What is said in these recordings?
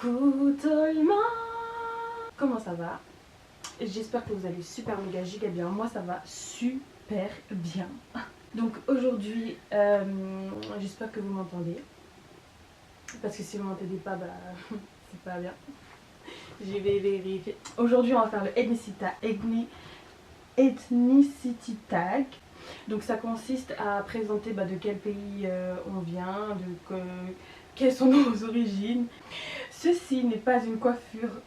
Coucou tout le monde. Comment ça va? J'espère que vous allez super méga giga bien. Moi ça va super bien. Donc aujourd'hui, j'espère que vous m'entendez. Parce que si vous m'entendez pas, bah c'est pas bien. J'y vais vérifier. Aujourd'hui on va faire le Ethnicity Tag. Donc ça consiste à présenter de quel pays on vient, quelles sont nos origines. Ceci n'est pas une coiffure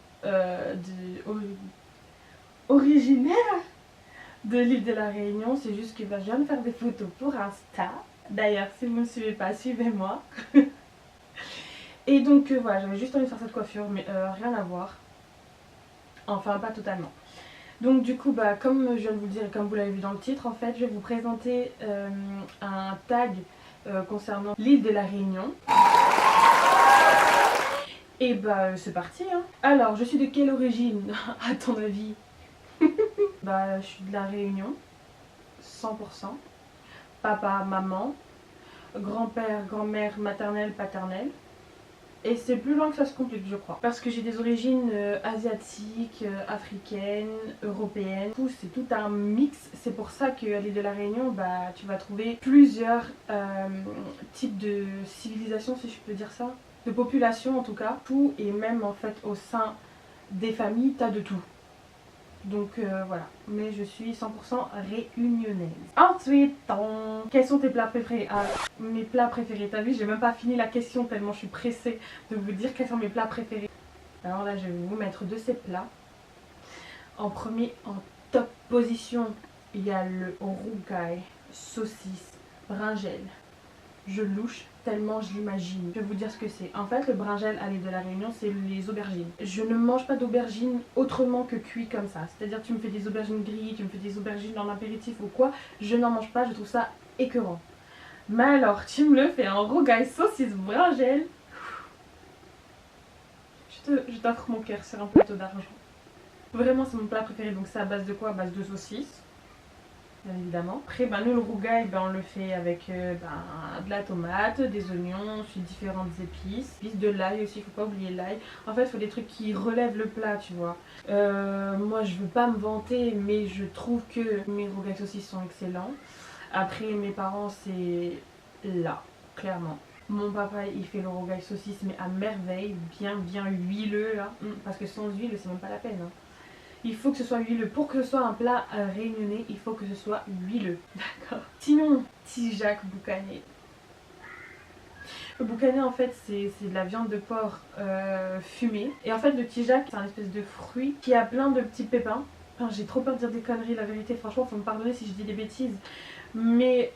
originaire de l'île de la Réunion, c'est juste que je viens de faire des photos pour Insta. D'ailleurs, si vous ne me suivez pas, suivez-moi. Et donc voilà, j'avais juste envie de faire cette coiffure, mais rien à voir. Enfin, pas totalement. Donc du coup, comme je viens de vous le dire et comme vous l'avez vu dans le titre, en fait, je vais vous présenter un tag concernant l'île de la Réunion. Et c'est parti hein. Alors, je suis de quelle origine à ton avis? Je suis de la Réunion, 100%. Papa, maman, grand-père, grand-mère, maternelle, paternelle. Et c'est plus loin que ça se complique, je crois. Parce que j'ai des origines asiatiques, africaines, européennes. C'est tout un mix. C'est pour ça qu'à l'île de la Réunion, tu vas trouver plusieurs types de civilisations, si je peux dire ça. De population en tout cas. Tout, et même en fait au sein des familles, t'as de tout. Donc voilà, mais je suis 100% réunionnaise. Ensuite, quels sont tes plats préférés? Ah, mes plats préférés, t'as vu, j'ai même pas fini la question tellement je suis pressée de vous dire quels sont mes plats préférés. Alors là, je vais vous mettre de ces plats. En premier, en top position, il y a le rougail, saucisse, brinjelle. Je louche tellement je l'imagine. Je vais vous dire ce que c'est. En fait, le brinjelle à l'île de la Réunion, c'est les aubergines. Je ne mange pas d'aubergines autrement que cuit comme ça. C'est-à-dire, tu me fais des aubergines grillées, tu me fais des aubergines en apéritif ou quoi, je n'en mange pas, je trouve ça écœurant. Mais alors, tu me le fais en rougail, saucisse, brinjelle. Je t'offre mon cœur sur un plateau d'argent. Vraiment, c'est mon plat préféré. Donc, c'est à base de quoi? À base de saucisse. Bien évidemment. Après, nous, le rougail, on le fait avec de la tomate, des oignons, ensuite différentes épices, de l'ail aussi, il faut pas oublier l'ail. En fait, il faut des trucs qui relèvent le plat, tu vois. Moi, je veux pas me vanter, mais je trouve que mes rougails saucisses sont excellents. Après, mes parents, c'est là, clairement. Mon papa, il fait le rougail saucisse, mais à merveille, bien huileux, là. Parce que sans huile, c'est même pas la peine, hein. Il faut que ce soit huileux. Pour que ce soit un plat réunionnais, il faut que ce soit huileux. D'accord. Sinon, tijac boucané. Le boucané, en fait, c'est de la viande de porc fumée. Et en fait, le tijac, c'est un espèce de fruit qui a plein de petits pépins. Enfin, j'ai trop peur de dire des conneries, la vérité. Franchement, faut me pardonner si je dis des bêtises. Mais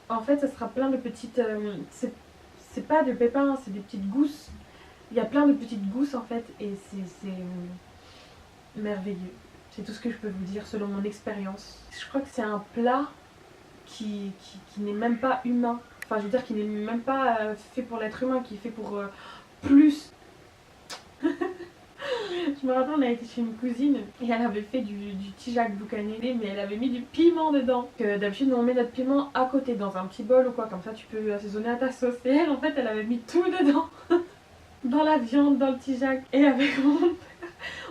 en fait, ça sera plein de petites... c'est pas de pépins, c'est des petites gousses. Il y a plein de petites gousses, en fait. Et c'est merveilleux. C'est tout ce que je peux vous dire selon mon expérience. Je crois que c'est un plat qui n'est même pas humain. Enfin, je veux dire, qui n'est même pas fait pour l'être humain, qui est fait pour plus. Je me rappelle, on a été chez une cousine et elle avait fait du tijac boucané, mais elle avait mis du piment dedans. D'habitude, on met notre piment à côté dans un petit bol ou quoi, comme ça tu peux assaisonner à ta sauce. Et elle, en fait, elle avait mis tout dedans. Dans la viande, dans le tijac. Et avec mon père,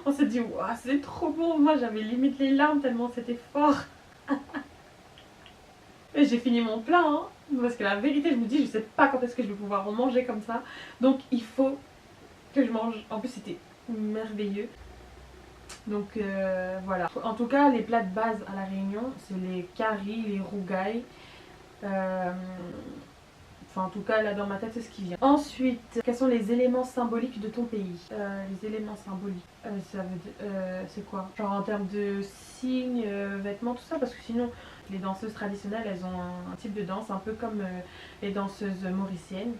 on s'est dit, waouh, c'est trop bon. Moi, j'avais limite les larmes tellement c'était fort. Et j'ai fini mon plat, hein. Parce que la vérité, je me dis, je sais pas quand est-ce que je vais pouvoir en manger comme ça. Donc, il faut que je mange. En plus, c'était merveilleux. Donc, voilà. En tout cas, les plats de base à La Réunion, c'est les caris, les rougails. Enfin, en tout cas, là dans ma tête, c'est ce qui vient. Ensuite, quels sont les éléments symboliques de ton pays? Les éléments symboliques, ça veut dire, c'est quoi? Genre en termes de signes, vêtements, tout ça? Parce que sinon, les danseuses traditionnelles, elles ont un type de danse un peu comme les danseuses mauriciennes.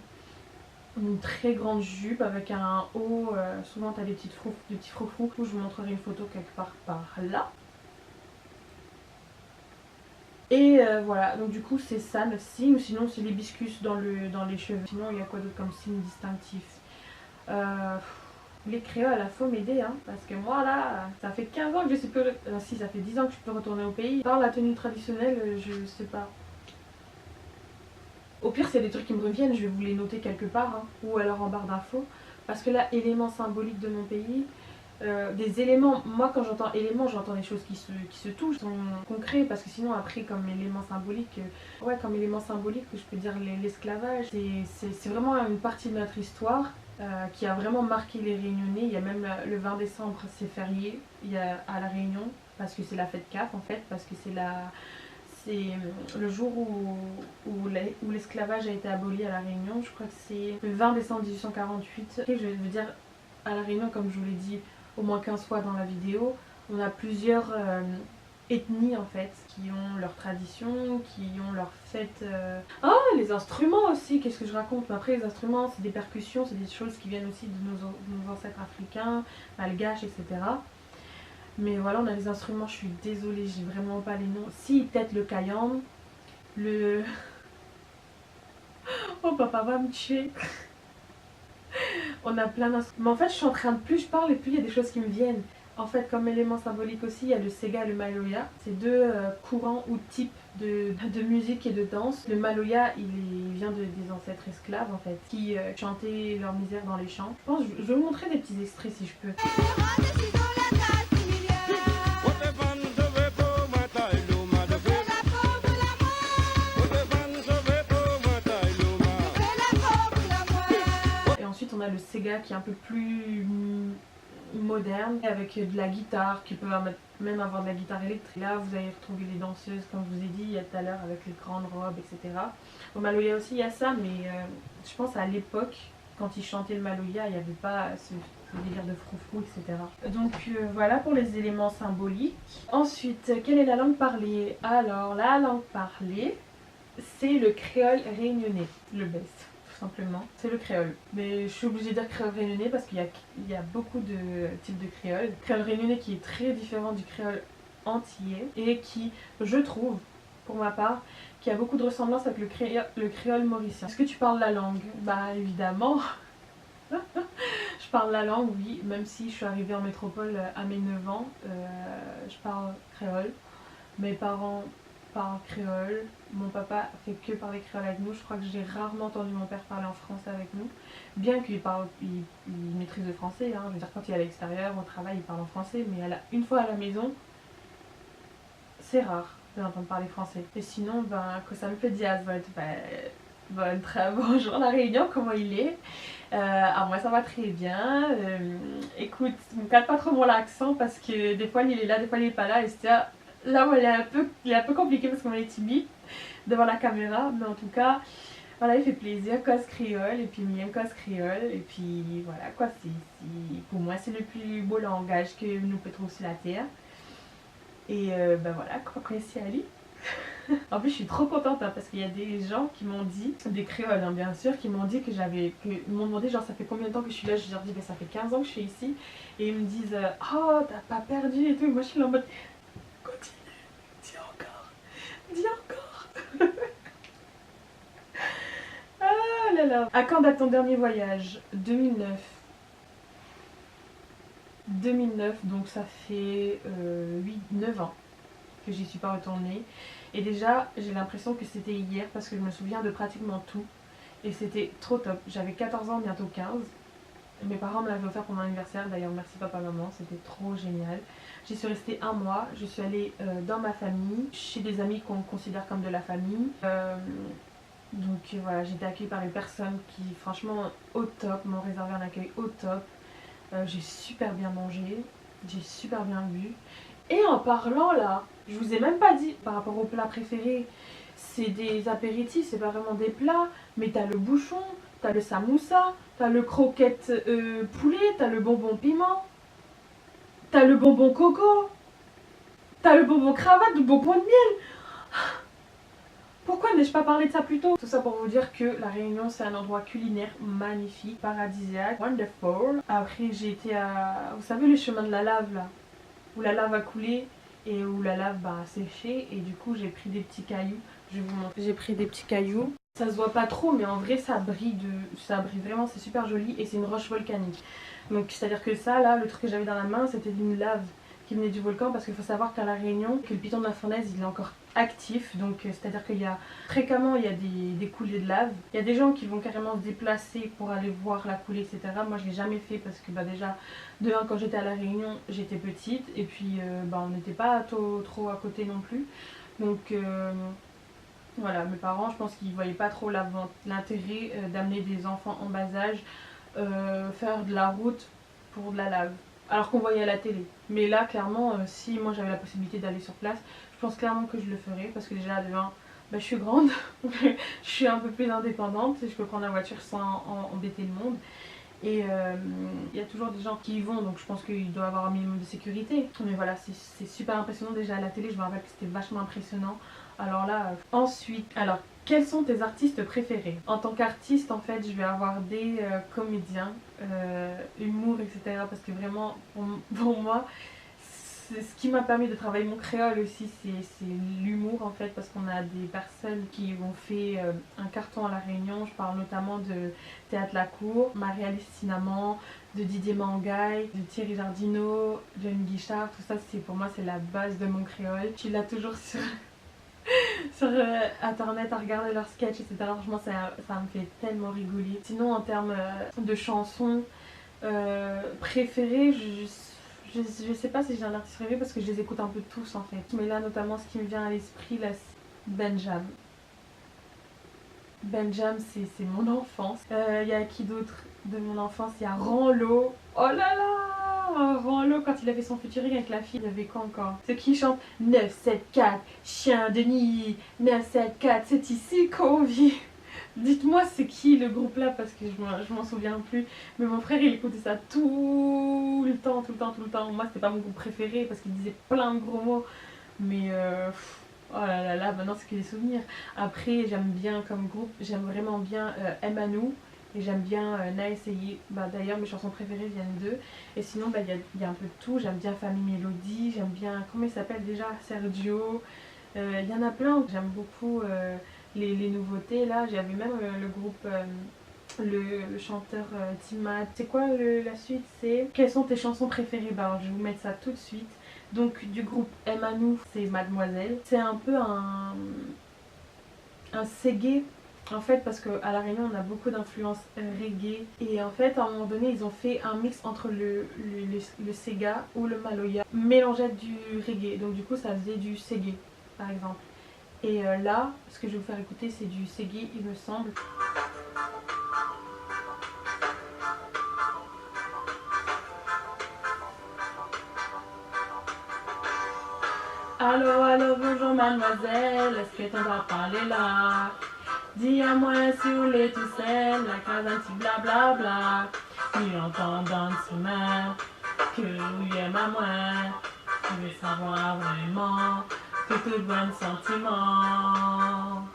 Une très grande jupe avec un haut, souvent t'as des petits froufrous. Je vous montrerai une photo quelque part par là. Et voilà, donc du coup c'est ça notre signe, sinon c'est l'hibiscus dans les cheveux. Sinon il y a quoi d'autre comme signe distinctif? Les créoles, il faut m'aider, hein, parce que moi là, ça fait 15 ans que je suis peu... si, ça fait 10 ans que je peux retourner au pays. Par la tenue traditionnelle, je sais pas. Au pire, s'il y a des trucs qui me reviennent, je vais vous les noter quelque part, hein, ou alors en barre d'infos. Parce que là, éléments symboliques de mon pays, des éléments, moi quand j'entends éléments, j'entends des choses qui se touchent, qui sont concrets, parce que sinon après comme élément symbolique, ouais, comme élément symbolique, je peux dire l'esclavage, c'est vraiment une partie de notre histoire qui a vraiment marqué les Réunionnais. Il y a même le 20 décembre, c'est férié à La Réunion, parce que c'est la fête CAF en fait, parce que c'est le jour où l'esclavage a été aboli à La Réunion. Je crois que c'est le 20 décembre 1848. Et je veux dire, à La Réunion, comme je vous l'ai dit au moins 15 fois dans la vidéo, on a plusieurs ethnies en fait, qui ont leurs traditions, qui ont leurs fêtes. Ah, les instruments aussi, qu'est-ce que je raconte? Mais après, les instruments, c'est des percussions, c'est des choses qui viennent aussi de nos ancêtres africains, malgaches, etc. Mais voilà, on a les instruments, je suis désolée, j'ai vraiment pas les noms. Si, peut-être le kayam, le... Oh, papa va me tuer. On a plein d'instruments. Mais en fait, je suis en train de... Plus je parle et plus il y a des choses qui me viennent. En fait, comme élément symbolique aussi, il y a le Sega et le Maloya. C'est deux courants ou types de musique et de danse. Le Maloya, il vient des ancêtres esclaves, en fait, qui chantaient leur misère dans les champs. Je pense, je vais vous montrer des petits extraits si je peux. On a le Sega qui est un peu plus moderne, avec de la guitare, qui peut même avoir de la guitare électrique. Là, vous allez retrouver les danseuses, comme je vous ai dit il y a tout à l'heure, avec les grandes robes, etc. Au Maloya aussi, il y a ça, mais je pense à l'époque, quand ils chantaient le Maloya, il n'y avait pas ce délire de froufrou, etc. Donc voilà pour les éléments symboliques. Ensuite, quelle est la langue parlée? Alors, la langue parlée, c'est le créole réunionnais, le best. Simplement, c'est le créole. Mais je suis obligée de dire créole réunionnais parce qu'il y a beaucoup de types de créole. Créole réunionnais qui est très différent du créole antillais et qui, je trouve, pour ma part, qui a beaucoup de ressemblances avec le créole mauricien. Est-ce que tu parles la langue? Bah évidemment. Je parle la langue, oui, même si je suis arrivée en métropole à mes 9 ans, je parle créole. Mes parents parle créole. Mon papa fait que parler créole avec nous. Je crois que j'ai rarement entendu mon père parler en français avec nous. Bien qu'il maîtrise le français. Hein. Je veux dire, quand il est à l'extérieur, au travail, il parle en français. Mais une fois à la maison, c'est rare de l'entendre parler français. Et sinon, que ça me fait dire, bonjour la Réunion, comment il est? Moi ça va très bien. Écoute, ne me calme pas trop mon accent parce que des fois il est là, des fois il est pas là. Et là, il est un peu compliqué parce qu'on est timide devant la caméra, mais en tout cas, voilà, il fait plaisir, cause créole, et puis Miem cause créole, et puis voilà quoi, pour moi c'est le plus beau langage que nous peut trouver sur la terre. Et voilà, quoi, c'est Ali. En plus, je suis trop contente hein, parce qu'il y a des gens qui m'ont dit, des créoles hein, bien sûr, qui m'ont dit ils m'ont demandé genre ça fait combien de temps que je suis là. Je leur dis ça fait 15 ans que je suis ici, et ils me disent oh t'as pas perdu et tout, et moi je suis là en mode continue, dis encore. Ah là là. À quand date ton dernier voyage? 2009. 2009, donc ça fait 9 ans que j'y suis pas retournée. Et déjà, j'ai l'impression que c'était hier parce que je me souviens de pratiquement tout. Et c'était trop top. J'avais 14 ans, bientôt 15. Mes parents me l'avaient offert pour mon anniversaire. D'ailleurs, merci papa, maman, c'était trop génial. J'y suis restée un mois. Je suis allée dans ma famille, chez des amis qu'on considère comme de la famille. Donc voilà, j'ai été accueillie par les personnes qui, franchement, au top, m'ont réservé un accueil au top. J'ai super bien mangé, j'ai super bien bu. Et en parlant là, je vous ai même pas dit par rapport aux plats préférés, c'est des apéritifs, c'est pas vraiment des plats, mais t'as le bouchon, t'as le samoussa, t'as le croquette poulet, t'as le bonbon piment, t'as le bonbon coco, t'as le bonbon cravate, le bonbon de miel. Pourquoi n'ai-je pas parlé de ça plus tôt? Tout ça pour vous dire que la Réunion c'est un endroit culinaire magnifique, paradisiaque, wonderful. Après j'ai été à, vous savez le chemin de la lave là, où la lave a coulé et où la lave a séché, et du coup j'ai pris des petits cailloux. Je vais vous montrer. J'ai pris des petits cailloux. Ça se voit pas trop mais en vrai ça brille vraiment, c'est super joli et c'est une roche volcanique. Donc c'est à dire que ça là, le truc que j'avais dans la main c'était une lave qui venait du volcan, parce qu'il faut savoir qu'à La Réunion, que le piton de la fournaise il est encore actif, donc c'est-à-dire qu'il y a fréquemment il y a des coulées de lave. Il y a des gens qui vont carrément se déplacer pour aller voir la coulée, etc. Moi je l'ai jamais fait parce que bah, déjà de un, quand j'étais à La Réunion j'étais petite et puis bah, on n'était pas trop à côté non plus, donc voilà, mes parents je pense qu'ils voyaient pas trop l'intérêt d'amener des enfants en bas âge faire de la route pour de la lave, alors qu'on voyait à la télé. Mais là clairement si moi j'avais la possibilité d'aller sur place, je pense clairement que je le ferais, parce que déjà de un, bah, je suis grande, je suis un peu plus indépendante, je peux prendre la voiture sans embêter le monde. Et il y a toujours des gens qui y vont, donc je pense qu'il doit y avoir un minimum de sécurité. Mais voilà, c'est super impressionnant. Déjà à la télé, je me rappelle que c'était vachement impressionnant. Alors là, ensuite, alors quels sont tes artistes préférés? En tant qu'artiste, en fait, je vais avoir des comédiens, humour, etc. Parce que vraiment, pour moi, ce qui m'a permis de travailler mon créole aussi, c'est l'humour en fait, parce qu'on a des personnes qui ont fait un carton à La Réunion. Je parle notamment de Théâtre La Cour, Marie-Alice Cinnamon, de Didier Mangaï, de Thierry Jardineau, John Guichard. Tout ça, pour moi, c'est la base de mon créole. Je suis là toujours sur internet à regarder leurs sketchs, etc. Franchement, ça me fait tellement rigoler. Sinon, en termes de chansons préférées, je sais pas si j'ai un artiste préféré parce que je les écoute un peu tous en fait. Mais là, notamment, ce qui me vient à l'esprit, là, c'est Benjam. Benjam, c'est mon enfance. Il y a qui d'autre de mon enfance? Il y a Ranlo. Oh là là, Ranlo, quand il avait son featuring avec la fille, il y avait quoi encore? Ceux qui chantent 974, chien de nid, 974, c'est ici qu'on vit. Dites-moi c'est qui le groupe là, parce que je m'en souviens plus. Mais mon frère il écoutait ça tout le temps, tout le temps, tout le temps. Moi c'était pas mon groupe préféré parce qu'il disait plein de gros mots. Mais oh là là, maintenant c'est que des souvenirs. Après j'aime bien comme groupe, j'aime vraiment bien Emmanou. Et j'aime bien Naessaye. Bah, d'ailleurs mes chansons préférées viennent d'eux. Et sinon bah, y a un peu de tout. J'aime bien Famille Mélodie, j'aime bien, comment il s'appelle déjà, Sergio. Il y en a plein. J'aime beaucoup les nouveautés là. J'avais même le groupe, le chanteur Timat. C'est quoi la suite? C'est quelles sont tes chansons préférées? Bah, alors, je vais vous mettre ça tout de suite. Donc du groupe Emmanou, c'est Mademoiselle. C'est un peu un ségué en fait, parce qu'à La Réunion on a beaucoup d'influence reggae, et en fait à un moment donné ils ont fait un mix entre le Sega ou le Maloya mélangé du reggae, donc du coup ça faisait du ségué par exemple. Et là ce que je vais vous faire écouter c'est du ségué il me semble. Allô, allô, bonjour mademoiselle, est-ce que t'en vas parler là? Dis à moi si vous l'êtes tout seul, la case un petit blablabla. Puis entendant de main que oui aime à moi. Tu veux savoir vraiment que tout bon sentiment.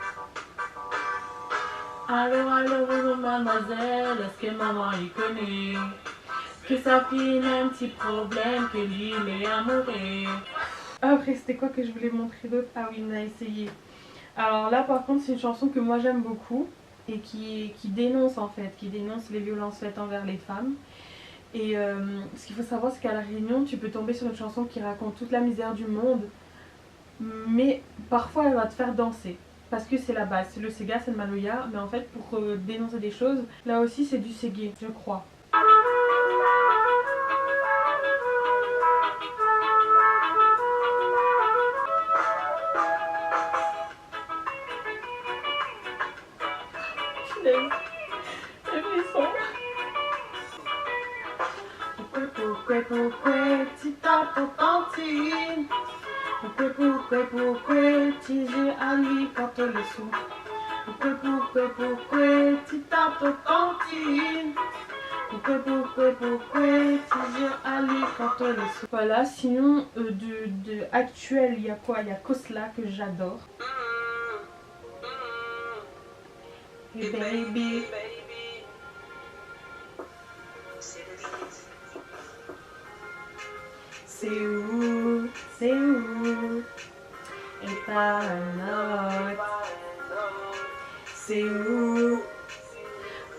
Allô, bonjour mademoiselle, est-ce que maman y connaît? Que sa fille a un petit problème, que lui il est amoureux. Après c'était quoi que je voulais montrer d'autre? Ah oui, on a essayé. Alors là par contre c'est une chanson que moi j'aime beaucoup et qui dénonce en fait, qui dénonce les violences faites envers les femmes. Et ce qu'il faut savoir c'est qu'à La Réunion tu peux tomber sur une chanson qui raconte toute la misère du monde, mais parfois elle va te faire danser. Parce que c'est la base, c'est le Sega, c'est le Maloya, mais en fait pour dénoncer des choses, là aussi c'est du Ségué, je crois. Pourquoi tu t'attends tantine? Pourquoi tu joues à lui quand on le sou? Pourquoi tu t'attends tantine? Pourquoi tu joues à lui quand on le sou? Voilà, sinon de actuel, il y a quoi? Il y a Kosla que j'adore. Hey baby. C'est où et ta note? C'est où?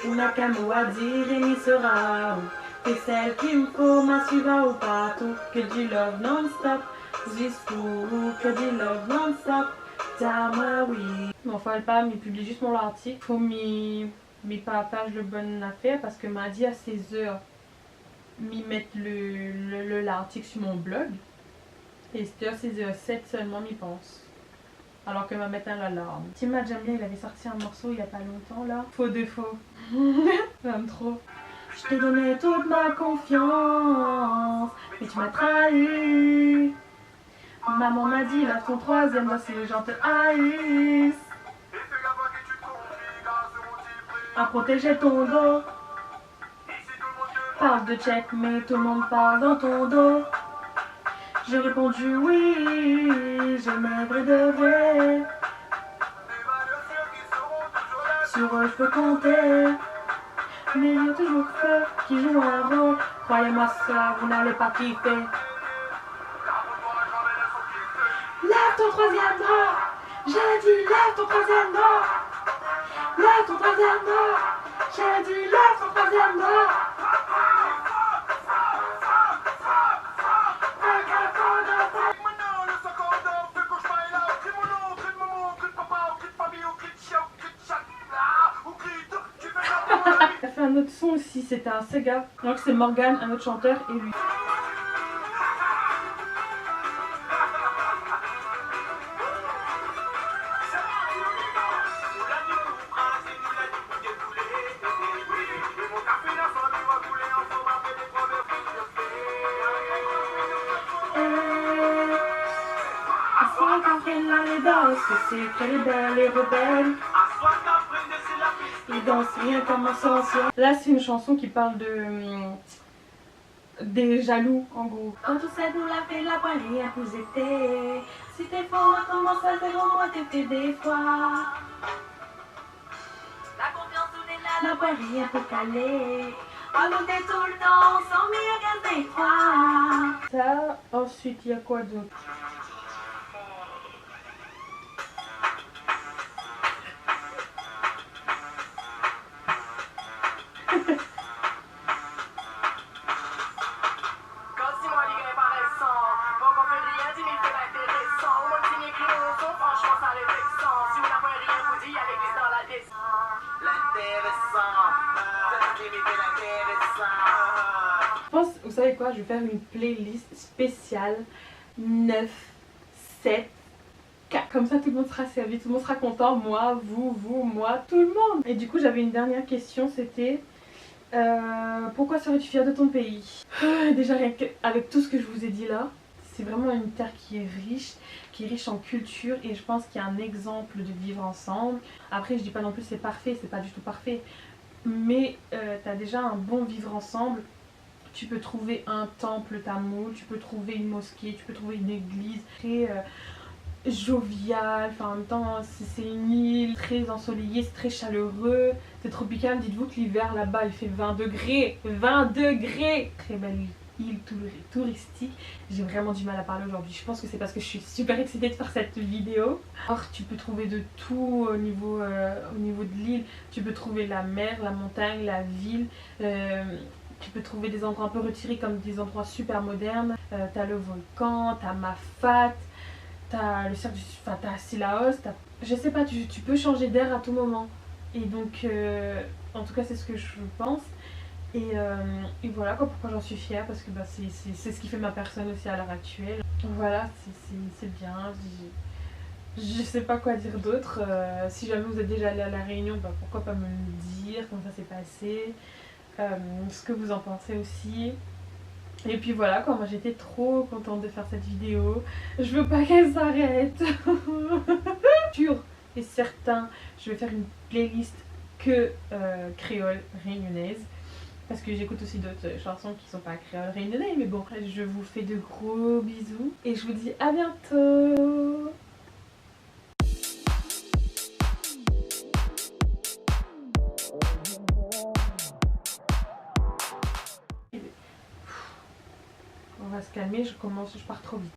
Una camoa dire ni sera. t'es celle qu'il me faut, ma suivant ou partout. Que du love non-stop, jusqu'où que du love non-stop. Dis-moi oui. Bon, faut pas, il publie juste mon article. Faut m'y partage le bon affaire parce que m'a dit à 16 heures m'y mettre l'article sur mon blog. Et c'était à 16h07 seulement m'y pense. Alors que m'a mettre un alarme. Tima Jamia, il avait sorti un morceau il y a pas longtemps là. Faux de faux. J'aime trop. Je t'ai donné toute ma confiance, mais tu m'as trahi. Maman m'a dit, lave ton troisième doigt si les gens te haïssent. À protéger ton dos. Parle de check, mais tout le monde parle dans ton dos. J'ai répondu oui, j'aimerais de vrai. Sur eux je peux compter. Mais il y a toujours feu qui joue un rôle. Croyez-moi ça, vous n'allez pas kiffer. Lève ton troisième bras. J'ai dit lève ton troisième bras. Lève ton troisième bras. J'ai dit lève ton troisième bras. Il a fait un autre son aussi, c'était un Sega. Donc c'est Morgan, un autre chanteur, et lui. C'est qu'elle est belle et rebelle. Il danse rien comme un sorcier. Là c'est une chanson qui parle des jaloux en gros. Quand tout ça nous l'a fait la poignée à vous été. Si t'es fort, on commence à zéro, moi t'étais des fois. La confiance on est là, la poignée pour caler. On nous dit tout le temps, sans mieux garder froid. Ça, ensuite il y a quoi d'autre? Je pense, vous savez quoi, je vais faire une playlist spéciale 9, 7, 4. Comme ça tout le monde sera servi, tout le monde sera content, moi, vous, moi, tout le monde. Et du coup j'avais une dernière question, c'était pourquoi serais-tu fière de ton pays? Déjà rien avec tout ce que je vous ai dit là, c'est vraiment une terre qui est riche en culture, et je pense qu'il y a un exemple de vivre ensemble. Après je dis pas non plus c'est parfait, c'est pas du tout parfait, mais t'as déjà un bon vivre ensemble. Tu peux trouver un temple tamoul, tu peux trouver une mosquée, tu peux trouver une église très joviale, enfin en même temps c'est une île très ensoleillée, c'est très chaleureux, c'est tropical. Dites-vous que l'hiver là-bas il fait 20 degrés, 20 degrés. Très belle île touristique. J'ai vraiment du mal à parler aujourd'hui, je pense que c'est parce que je suis super excitée de faire cette vidéo. Alors tu peux trouver de tout au niveau de l'île, tu peux trouver la mer, la montagne, la ville. Tu peux trouver des endroits un peu retirés comme des endroits super modernes. T'as le volcan, t'as Mafat, t'as le cercle, enfin t'as Silaos, je sais pas, tu peux changer d'air à tout moment. Et donc, en tout cas c'est ce que je pense. Et voilà quoi, pourquoi j'en suis fière, parce que bah, c'est ce qui fait ma personne aussi à l'heure actuelle. Voilà, c'est bien. Je sais pas quoi dire d'autre. Si jamais vous êtes déjà allé à La Réunion, bah, pourquoi pas me le dire, comment ça s'est passé. Ce que vous en pensez aussi. Et puis voilà quoi, moi j'étais trop contente de faire cette vidéo. Je veux pas qu'elle s'arrête. Sûr et certain, je vais faire une playlist que créole réunionnaise, parce que j'écoute aussi d'autres chansons qui sont pas créole réunionnais. Mais bon, je vous fais de gros bisous et je vous dis à bientôt. On va se calmer, je pars trop vite.